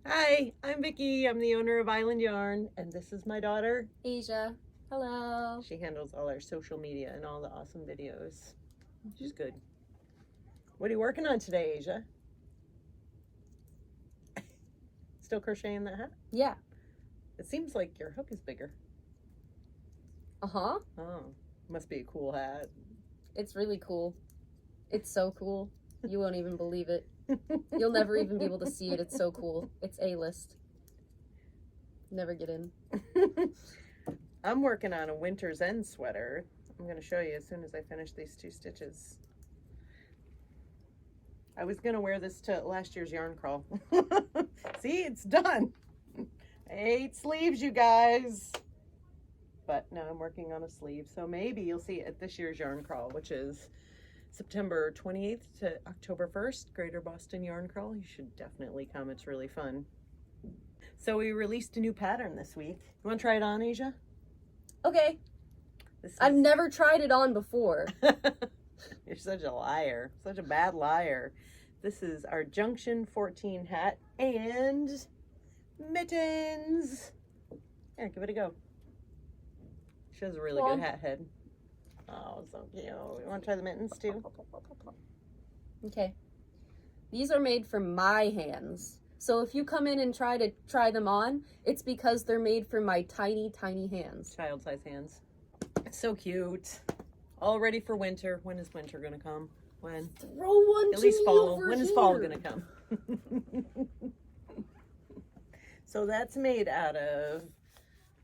Hi, I'm Vicki. I'm the owner of Island Yarn, and this is my daughter, Aja. Hello. She handles all our social media and all the awesome videos. She's good. What are you working on today, Aja? Still crocheting that hat? Yeah. It seems like your hook is bigger. Uh-huh. Oh, must be a cool hat. It's really cool. It's so cool. You won't even believe it. You'll never even be able to see it. It's so cool. It's A-list. Never get in. I'm working on a winter's end sweater. I'm going to show you as soon as I finish these 2 stitches. I was going to wear this to last year's yarn crawl. See, it's done. I hate sleeves, you guys. But now I'm working on a sleeve. So maybe you'll see it at this year's yarn crawl, which is September 28th to October 1st, Greater Boston Yarn Crawl. You should definitely come. It's really fun. So we released a new pattern this week. You want to try it on, Aja? Okay. I've never tried it on before. You're such a liar. Such a bad liar. This is our Junction 14 hat and mittens. Here, give it a go. She has a really good hat head. Oh, so cute. You want to try the mittens too? Okay. These are made for my hands. So if you come in and try them on, it's because they're made for my tiny, tiny hands. Child-size hands. It's so cute. All ready for winter. When is winter gonna come? When? Throw one At least fall. over When is here. fall gonna come? So that's made out of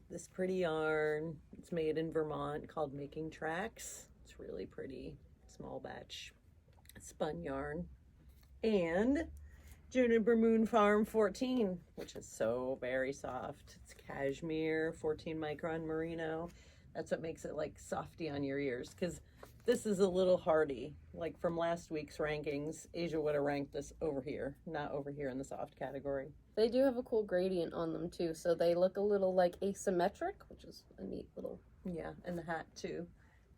this pretty yarn. It's made in Vermont called Making Tracks. It's really pretty. Small batch spun yarn. And Juniper Moon Farm 14, which is so very soft. It's cashmere, 14 micron merino. That's what makes it like softy on your ears, because this is a little hardy. Like from last week's rankings, Aja would have ranked this over here, not over here in the soft category. They do have a cool gradient on them too, so they look a little like asymmetric, which is a neat little... Yeah, and the hat too.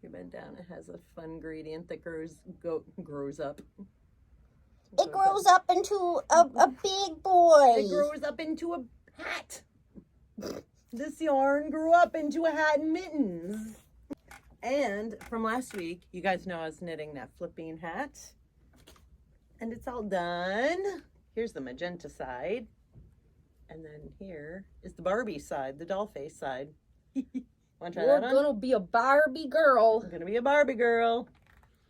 You bend down, it has a fun gradient that grows up. It grows up into a big boy. It grows up into a hat. This yarn grew up into a hat and mittens. And from last week, you guys know I was knitting that flipping hat. And it's all done. Here's the magenta side. And then here is the Barbie side, the doll face side. Want to try that on? You're gonna be a Barbie girl. I'm gonna be a Barbie girl.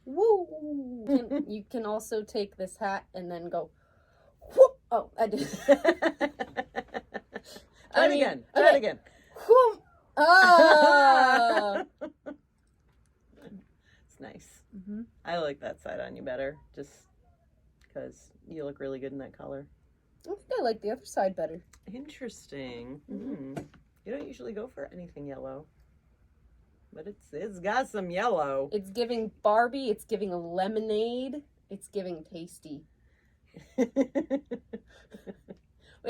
Woo! You can also take this hat and then go, whoop! Oh, I did. Try it again. Try it again. Whoop! Ah! It's nice. Mm-hmm. I like that side on you better, just because you look really good in that color. I think I like the other side better. Interesting. Mm-hmm. You don't usually go for anything yellow. But it's got some yellow. It's giving Barbie. It's giving a lemonade. It's giving tasty. We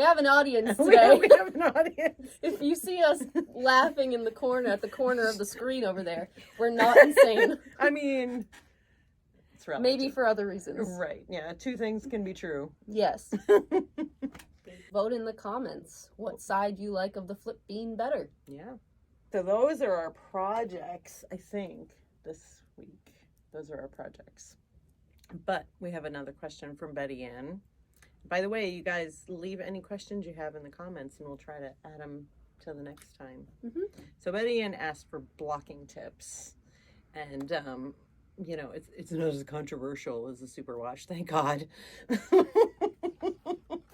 have an audience today. we have an audience. If you see us laughing in the corner, at the corner of the screen over there, we're not insane. I mean, it's relative. Maybe for other reasons. Right. Yeah. 2 things can be true. Yes. Vote in the comments what side you like of the flip bean better. Yeah. So those are our projects, I think, this week. Those are our projects. But we have another question from Betty Ann. By the way, you guys leave any questions you have in the comments and we'll try to add them to the next time. Mm-hmm. So Betty Ann asked for blocking tips. And, you know, it's not as controversial as the superwash, thank God.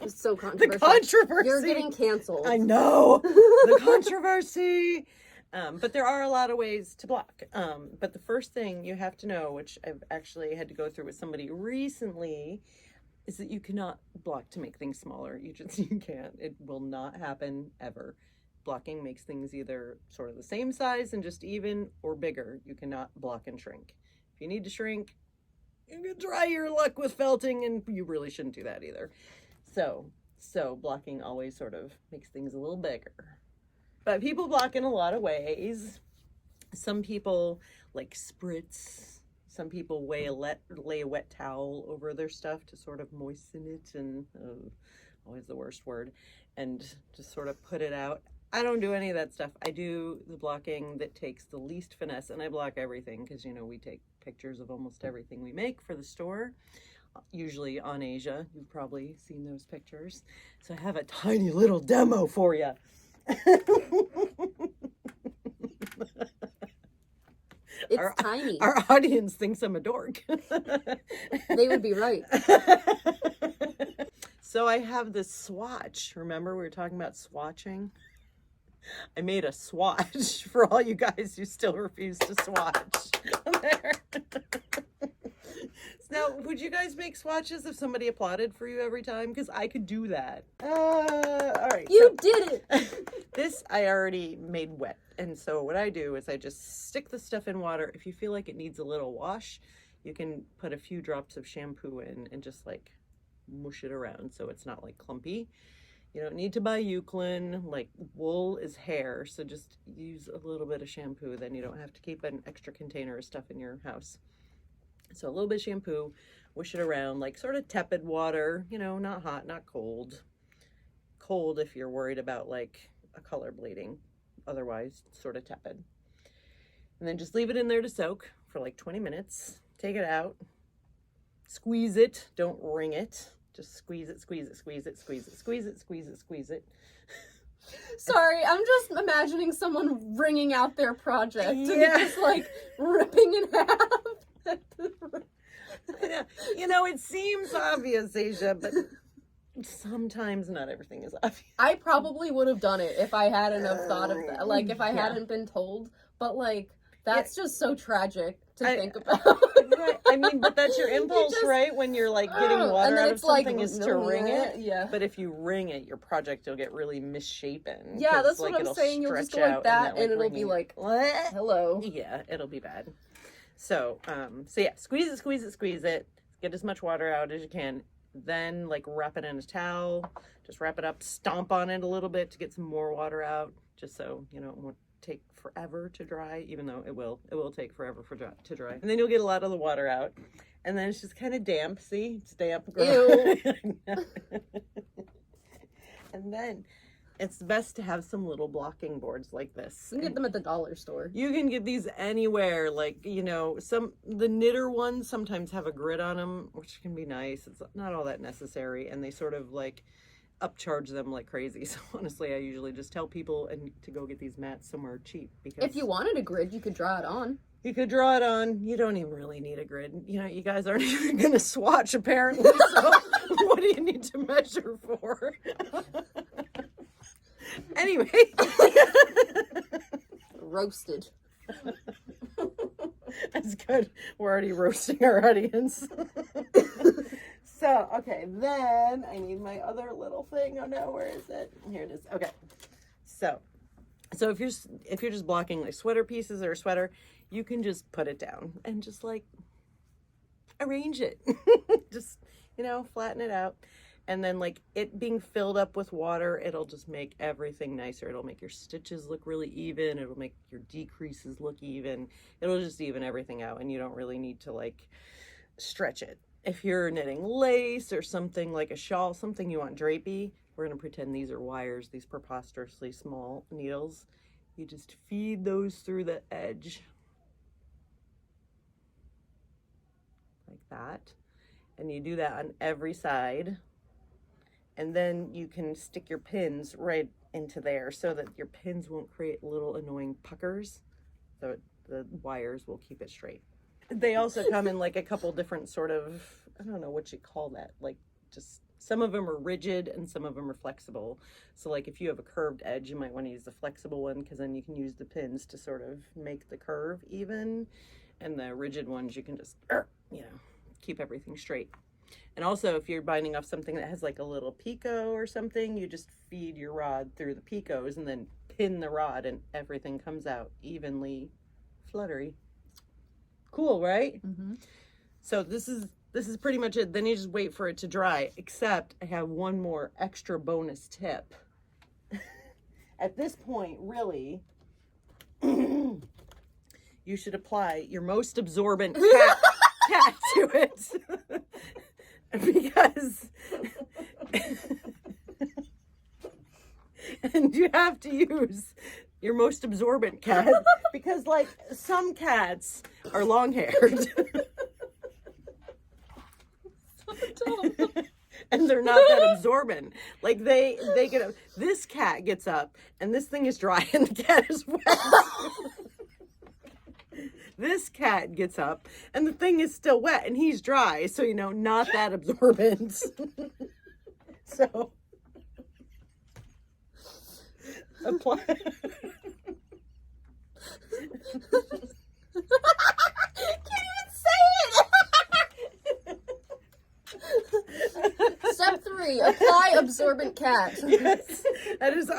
It's so controversial. The controversy. You're getting canceled. I know. The controversy. But there are a lot of ways to block. But the first thing you have to know, which I've actually had to go through with somebody recently, is that you cannot block to make things smaller. You can't. It will not happen ever. Blocking makes things either sort of the same size and just even, or bigger. You cannot block and shrink. If you need to shrink, you can try your luck with felting, and you really shouldn't do that either. So blocking always sort of makes things a little bigger. But people block in a lot of ways. Some people like spritz. Some people lay a wet towel over their stuff to sort of moisten it and always the worst word, and just sort of put it out. I don't do any of that stuff. I do the blocking that takes the least finesse, and I block everything because, you know, we take pictures of almost everything we make for the store, usually on Aja. You've probably seen those pictures. So I have a tiny little demo for you. It's tiny. Our audience thinks I'm a dork. They would be right. So I have this swatch. Remember we were talking about swatching? I made a swatch for all you guys who still refuse to swatch. There. Now, would you guys make swatches if somebody applauded for you every time? Because I could do that. All right. You did it. This I already made wet. And so what I do is I just stick the stuff in water. If you feel like it needs a little wash, you can put a few drops of shampoo in and just like mush it around so it's not like clumpy. You don't need to buy Euclin. Like, wool is hair, so just use a little bit of shampoo. Then you don't have to keep an extra container of stuff in your house. So a little bit of shampoo, wish it around, like sort of tepid water, you know, not hot, not cold. Cold if you're worried about like a color bleeding. Otherwise, sort of tepid. And then just leave it in there to soak for like 20 minutes. Take it out. Squeeze it. Don't wring it. Just squeeze it, squeeze it, squeeze it, squeeze it, squeeze it, squeeze it, squeeze it. Sorry, I'm just imagining someone wringing out their project and Yeah. just like ripping in half. You know, it seems obvious, Aja, but sometimes not everything is obvious. I probably would have done it if I hadn't have thought of that. Like, if I Yeah. hadn't been told. But, like, that's just so tragic to think about. Right. I mean, but that's your impulse, just- right? When you're like getting water and then out of it's like, something is to wring it. Yeah. But if you wring it, your project will get really misshapen. Yeah, 'cause, that's like, what I'm it'll saying. You'll just stretch go like out that, and and it'll be wringing- like, what? hello. Yeah, it'll be bad. So yeah, squeeze it, squeeze it, squeeze it. Get as much water out as you can. Then like wrap it in a towel. Just wrap it up, stomp on it a little bit to get some more water out. Just so, you know, it won't take forever to dry, even though it will take forever to dry. And then you'll get a lot of the water out. And then it's just kind of damp. See? It's damp. Ew. And then it's best to have some little blocking boards like this. You can get them at the dollar store. You can get these anywhere. Like, you know, the knitter ones sometimes have a grid on them, which can be nice. It's not all that necessary. And they sort of like upcharge them like crazy. So honestly, I usually just tell people to go get these mats somewhere cheap. Because If you wanted a grid, you could draw it on. you could draw it on. You don't even really need a grid. You know, you guys aren't even going to swatch apparently. So what do you need to measure for? Anyway. Roasted. That's good. We're already roasting our audience. So, okay, then I need my other little thing. Oh no, where is it? Here it is. Okay. So if you're just blocking like sweater pieces or a sweater, you can just put it down and just like arrange it. Just, you know, flatten it out. And then like it being filled up with water, it'll just make everything nicer. It'll make your stitches look really even. It'll make your decreases look even. It'll just even everything out, and you don't really need to like stretch it. If you're knitting lace or something like a shawl, something you want drapey, we're going to pretend these are wires, these preposterously small needles. You just feed those through the edge. Like that. And you do that on every side. And then you can stick your pins right into there so that your pins won't create little annoying puckers. So the wires will keep it straight. They also come in like a couple different sort of, I don't know what you call that. Like just some of them are rigid and some of them are flexible. So like if you have a curved edge, you might want to use the flexible one because then you can use the pins to sort of make the curve even. And the rigid ones, you can just, you know, keep everything straight. And also, if you're binding off something that has like a little picot or something, you just feed your rod through the picots and then pin the rod and everything comes out evenly fluttery. Cool, right? Mm-hmm. So this is pretty much it. Then you just wait for it to dry, except I have one more extra bonus tip. At this point, really, you should apply your most absorbent cat to it. Because have to use your most absorbent cat because, like, some cats are long-haired. And they're not that absorbent. Like they get up. This cat gets up and this thing is dry and the cat is wet. This cat gets up and the thing is still wet and he's dry. So, you know, not that absorbent. So apply. Can't even say it. Step 3, apply absorbent cat. Yes, that's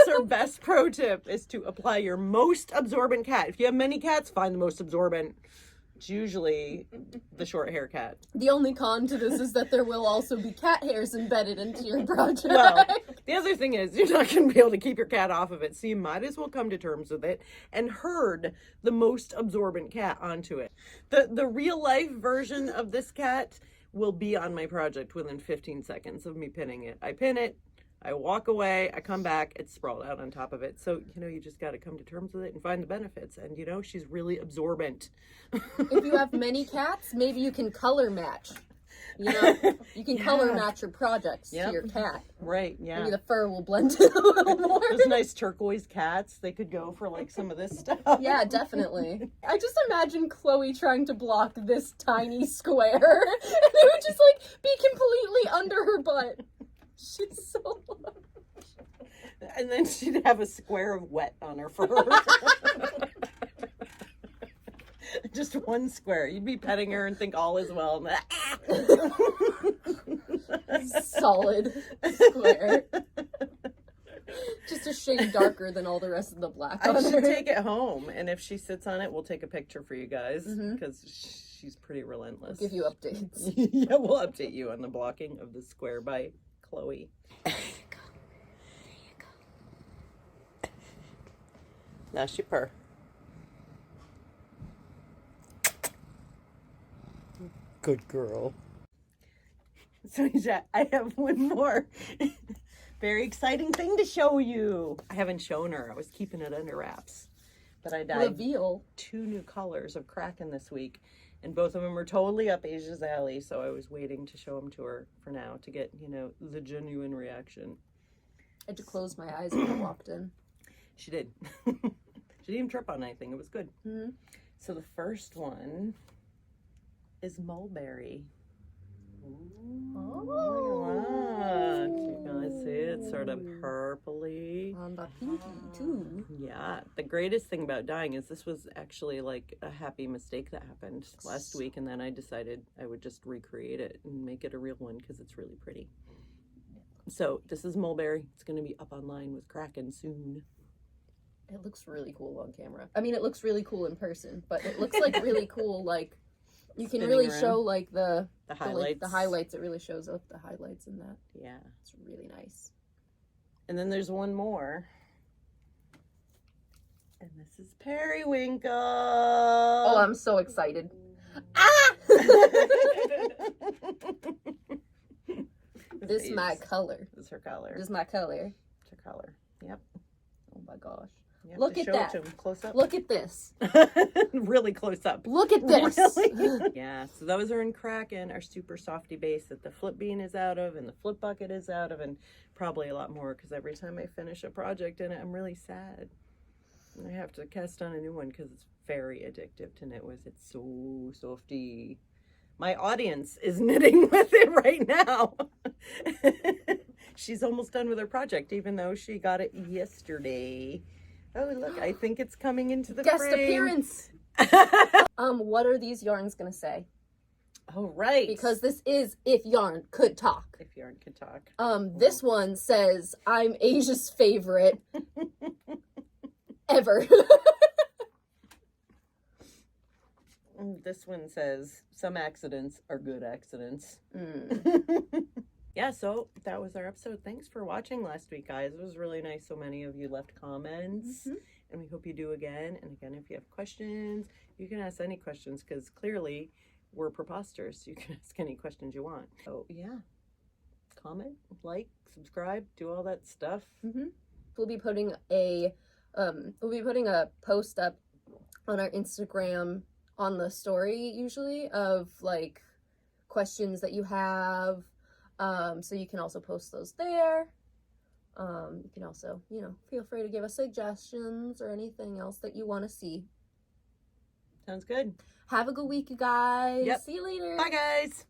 our best pro tip, is to apply your most absorbent cat. If you have many cats, find the most absorbent. It's usually the short hair cat. The only con to this is that there will also be cat hairs embedded into your project. Well, the other thing is you're not going to be able to keep your cat off of it, so you might as well come to terms with it and herd the most absorbent cat onto it. The real life version of this cat will be on my project within 15 seconds of me pinning it. I pin it, I walk away, I come back, it's sprawled out on top of it. So, you know, you just got to come to terms with it and find the benefits. And, you know, she's really absorbent. If you have many cats, maybe you can color match. You know, you can color match your projects to your cat. Right, yeah. Maybe the fur will blend in a little more. Those nice turquoise cats, they could go for like some of this stuff. Yeah, definitely. I just imagine Chloe trying to block this tiny square, and it would just like be completely under her butt. She's so large. And then she'd have a square of wet on her fur. Just one square. You'd be petting her and think all is well. Solid square. Just a shade darker than all the rest of the black on I should her. take it home, and if she sits on it, we'll take a picture for you guys, because she's pretty relentless. Give you updates. Yeah, we'll update you on the blocking of the square by Chloe. There you go. There you go. Now she purr. Good girl. So I have one more very exciting thing to show you. I haven't shown her. I was keeping it under wraps. But I dyed Reveal. 2 new colors of Kraken this week. And both of them were totally up Asia's alley. So I was waiting to show them to her for now to get, you know, the genuine reaction. I had to close my eyes when I walked in. She did. She didn't even trip on anything. It was good. Mm-hmm. So the first one is mulberry. Oh, you guys see it's sort of purpley. On the pinky too. Yeah, the greatest thing about dyeing is this was actually like a happy mistake that happened last week, and then I decided I would just recreate it and make it a real one because it's really pretty. So this is mulberry. It's going to be up online with Kraken soon. It looks really cool on camera. I mean, it looks really cool in person, but it looks like really cool, like, you can really show, like, the highlights. The highlights. It really shows up the highlights in that. Yeah. It's really nice. And then there's one more. And this is periwinkle. Oh, I'm so excited. Ah! This is my color. This is her color. This is my color. It's her color. Yep. Oh my gosh. Look at show that. It to him. Close up. Look at this. Really close up. Look at this. Really? Yeah, so those are in Kraken, our super softy base that the flip bean is out of and the flip bucket is out of, and probably a lot more because every time I finish a project in it, I'm really sad. And I have to cast on a new one because it's very addictive to knit with. It's so softy. My audience is knitting with it right now. She's almost done with her project, even though she got it yesterday. Oh, look, I think it's coming into the Guest frame. appearance. What are these yarns gonna say? Oh, right. Because this is If Yarn Could Talk. If yarn could talk. This one says, I'm Asia's favorite ever. This one says, some accidents are good accidents. Yeah, so that was our episode. Thanks for watching last week, guys. It was really nice. So many of you left comments, and we hope you do again. And again, if you have questions, you can ask any questions because clearly we're preposterous. You can ask any questions you want. So yeah, comment, like, subscribe, do all that stuff. we'll be putting a post up on our Instagram on the story usually of like questions that you have. So you can also post those there. You can also, feel free to give us suggestions or anything else that you want to see. Sounds good. Have a good week, you guys. Yep. See you later. Bye, guys.